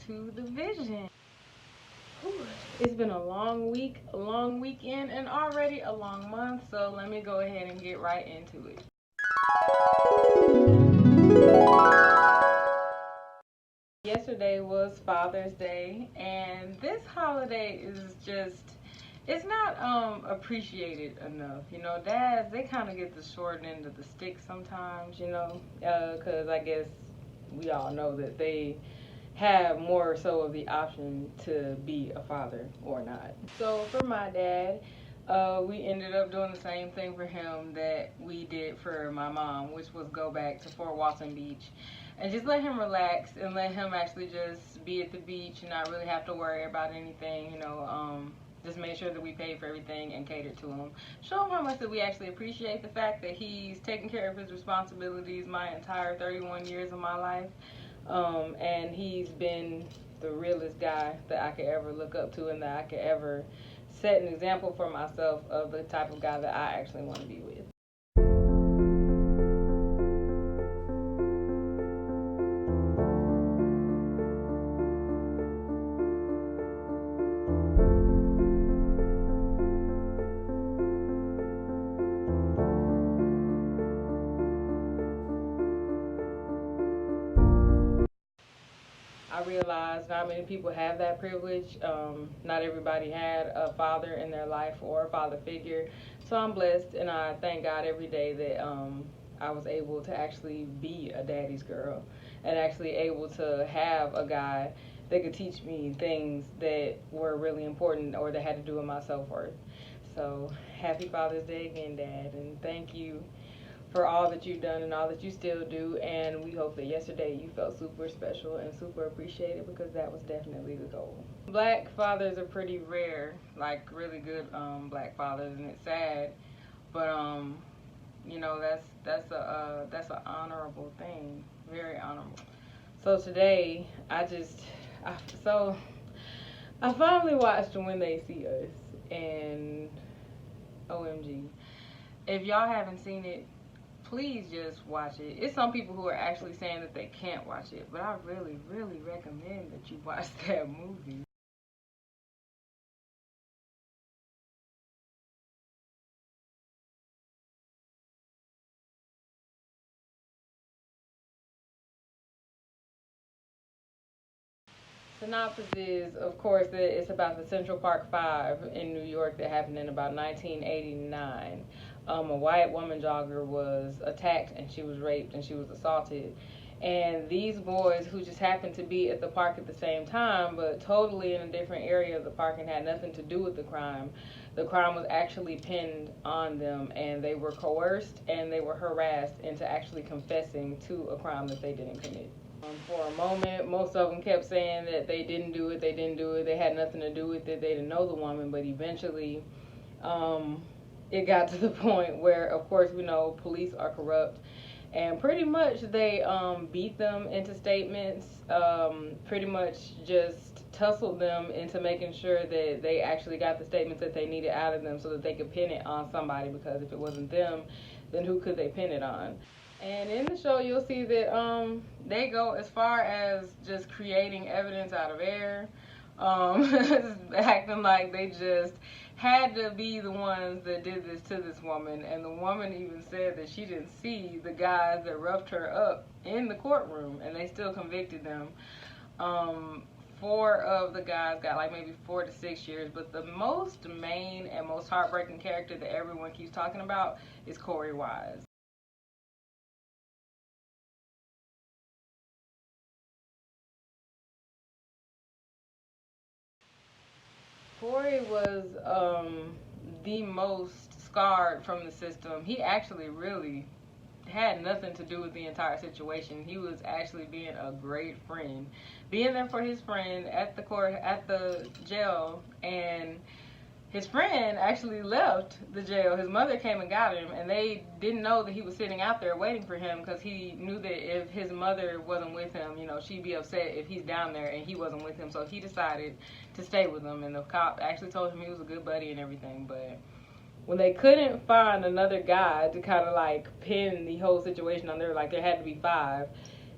to the vision. Whew. It's been a long week, a long weekend, and already a long month, so let me go ahead and get right into it. Yesterday was Father's Day, and this holiday is just, it's not appreciated enough. You know, dads, they kind of get the short end of the stick sometimes, you know, because I guess we all know that they have more so of the option to be a father or not. So for my dad, we ended up doing the same thing for him that we did for my mom, which was go back to Fort Walton Beach and just let him relax and let him actually just be at the beach and not really have to worry about anything, you know. Just made sure that we paid for everything and catered to him. Show him how much that we actually appreciate the fact that he's taken care of his responsibilities my entire 31 years of my life. And he's been the realest guy that I could ever look up to and that I could ever set an example for myself of the type of guy that I actually want to be with. I realized not many people have that privilege. Not everybody had a father in their life or a father figure. So I'm blessed, and I thank God every day that I was able to actually be a daddy's girl and actually able to have a guy that could teach me things that were really important or that had to do with my self-worth. So happy Father's Day again, Dad, and thank you for all that you've done and all that you still do, and we hope that yesterday you felt super special and super appreciated, because that was definitely the goal. Black fathers are pretty rare, like really good black fathers, and it's sad, but you know, that's an honorable thing, very honorable. So today I finally watched When They See Us, and OMG, if y'all haven't seen it, please just watch it. It's some people who are actually saying that they can't watch it, but I really, really recommend that you watch that movie. Synopsis is, of course, that it's about the Central Park Five in New York that happened in about 1989. A white woman jogger was attacked and she was raped and she was assaulted. And these boys, who just happened to be at the park at the same time, but totally in a different area of the park and had nothing to do with the crime was actually pinned on them, and they were coerced and they were harassed into actually confessing to a crime that they didn't commit. For a moment, most of them kept saying that they didn't do it, they had nothing to do with it, they didn't know the woman, but eventually it got to the point where, of course, we know police are corrupt, and pretty much they beat them into statements, pretty much just tussled them into making sure that they actually got the statements that they needed out of them so that they could pin it on somebody, because if it wasn't them, then who could they pin it on? And in the show, you'll see that they go as far as just creating evidence out of air, acting like they just had to be the ones that did this to this woman. And the woman even said that she didn't see the guys that roughed her up in the courtroom, and they still convicted them. 4 of the guys got like maybe 4 to 6 years, but the most main and most heartbreaking character that everyone keeps talking about is Corey Wise. Corey was the most scarred from the system. He actually really had nothing to do with the entire situation. He was actually being a great friend, being there for his friend at the jail, and his friend actually left the jail. His mother came and got him, and they didn't know that he was sitting out there waiting for him, because he knew that if his mother wasn't with him, you know, she'd be upset if he's down there and he wasn't with him. So he decided to stay with him, and the cop actually told him he was a good buddy and everything. But when they couldn't find another guy to kind of like pin the whole situation on there, like there had to be 5,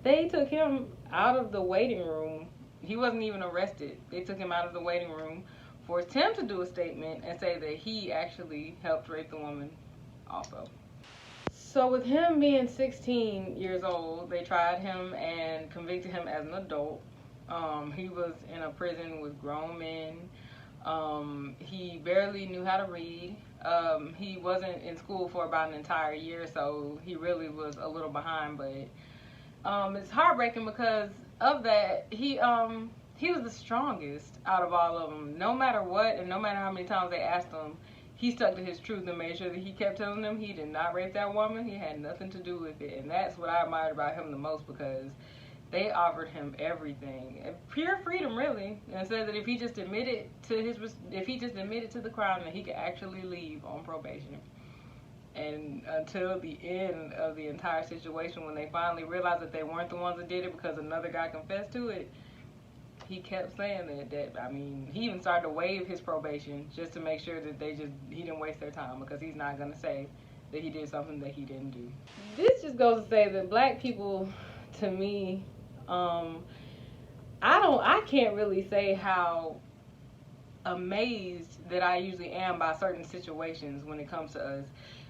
they took him out of the waiting room, He wasn't even arrested. They took him out of the waiting room, forced him to do a statement and say that he actually helped rape the woman also. So with him being 16 years old, they tried him and convicted him as an adult. He was in a prison with grown men. He barely knew how to read. He wasn't in school for about an entire year, so he really was a little behind. But it's heartbreaking because of that. He was the strongest out of all of them. No matter what, and no matter how many times they asked him, he stuck to his truth and made sure that he kept telling them he did not rape that woman. He had nothing to do with it, and that's what I admired about him the most, because they offered him everything, pure freedom, really, and said that if he just admitted to the crime, that he could actually leave on probation. And until the end of the entire situation, when they finally realized that they weren't the ones that did it because another guy confessed to it, he kept saying that I mean, he even started to waive his probation just to make sure that he didn't waste their time, because he's not going to say that he did something that he didn't do. This just goes to say that black people, to me, I can't really say how amazed that I usually am by certain situations when it comes to us,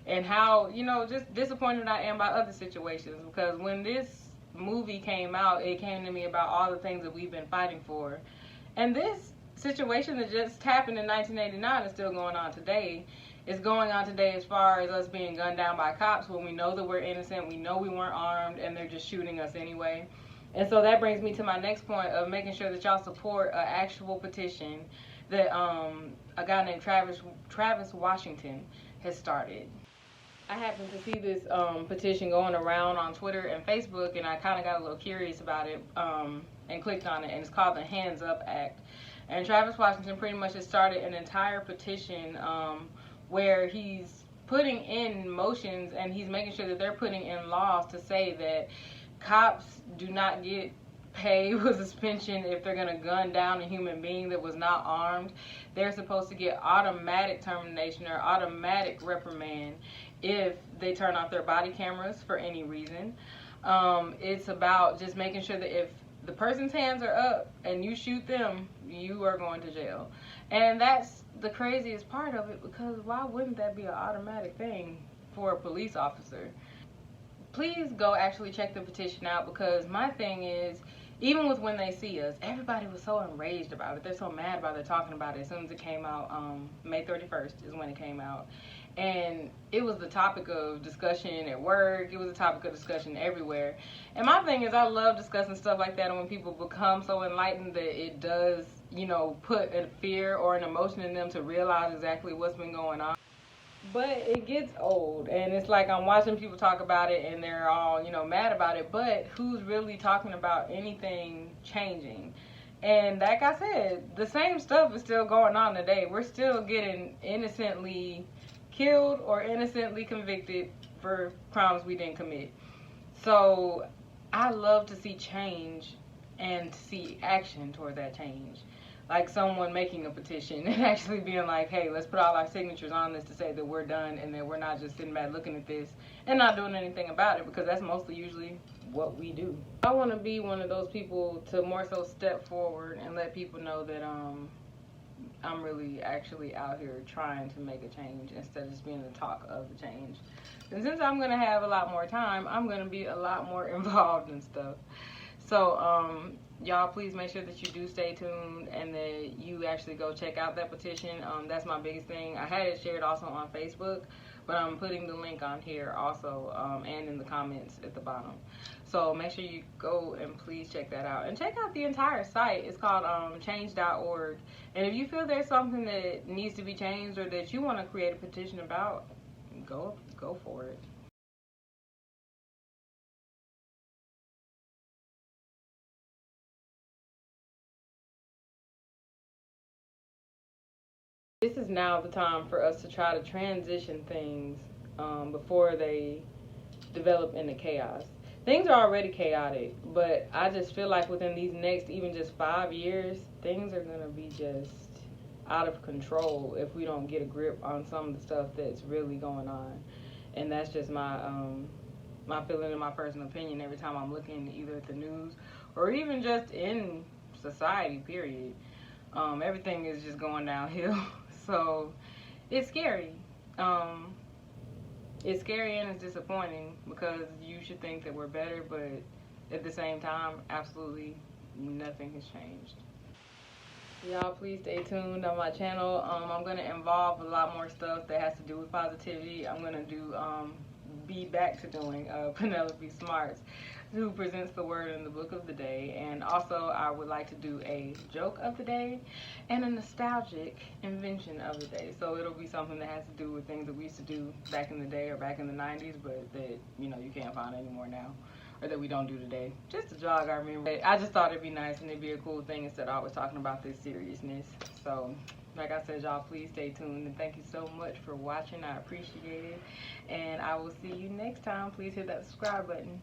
and how, just disappointed I am by other situations, because when this movie came out, it came to me about all the things that we've been fighting for, and this situation that just happened in 1989 is still going on today. It's going on today as far as us being gunned down by cops when we know that we're innocent, we know we weren't armed, and they're just shooting us anyway. And so that brings me to my next point of making sure that y'all support an actual petition that a guy named Travis Washington has started. I happened to see this petition going around on Twitter and Facebook, and I kind of got a little curious about it and clicked on it, and it's called the Hands Up Act. And Travis Washington pretty much has started an entire petition where he's putting in motions, and he's making sure that they're putting in laws to say that cops do not get pay with suspension if they're going to gun down a human being that was not armed. They're supposed to get automatic termination or automatic reprimand if they turn off their body cameras for any reason. It's about just making sure that if the person's hands are up and you shoot them, you are going to jail. And that's the craziest part of it, because why wouldn't that be an automatic thing for a police officer? Please go actually check the petition out, because my thing is, even with When They See Us, everybody was so enraged about it. They're so mad about it, talking about it as soon as it came out. May 31st is when it came out. And it was the topic of discussion at work. It was a topic of discussion everywhere. And my thing is, I love discussing stuff like that, and when people become so enlightened that it does, put a fear or an emotion in them to realize exactly what's been going on. But it gets old, and it's like I'm watching people talk about it and they're all, mad about it, but who's really talking about anything changing? And like I said, the same stuff is still going on today. We're still getting innocently killed or innocently convicted for crimes we didn't commit. So I love to see change and to see action toward that change. Like someone making a petition and actually being like, hey, let's put all our signatures on this to say that we're done and that we're not just sitting back looking at this and not doing anything about it, because that's mostly usually what we do. I want to be one of those people to more so step forward and let people know that I'm really actually out here trying to make a change instead of just being the talk of the change. And since I'm going to have a lot more time, I'm going to be a lot more involved in stuff. So, y'all, please make sure that you do stay tuned and that you actually go check out that petition. That's my biggest thing. I had it shared also on Facebook, but I'm putting the link on here also and in the comments at the bottom. So make sure you go and please check that out. And check out the entire site. It's called change.org. And if you feel there's something that needs to be changed or that you want to create a petition about, go for it. This is now the time for us to try to transition things before they develop into chaos. Things are already chaotic, but I just feel like within these next even just 5 years, things are going to be just out of control if we don't get a grip on some of the stuff that's really going on. And that's just my feeling and my personal opinion every time I'm looking either at the news or even just in society, period. Everything is just going downhill. So it's scary. Um, it's scary and it's disappointing because you should think that we're better, but at the same time, absolutely nothing has changed. Y'all, please stay tuned on my channel. I'm going to involve a lot more stuff that has to do with positivity. I'm going to be back to doing Penelope Smarts, who presents the word in the book of the day. And also, I would like to do a joke of the day and a nostalgic invention of the day. So it'll be something that has to do with things that we used to do back in the day or back in the 90s, but that, you know, you can't find anymore now, or that we don't do today. Just to jog our memory. I just thought it'd be nice and it'd be a cool thing instead of always talking about this seriousness. So, like I said, y'all, please stay tuned, and thank you so much for watching. I appreciate it, and I will see you next time. Please hit that subscribe button.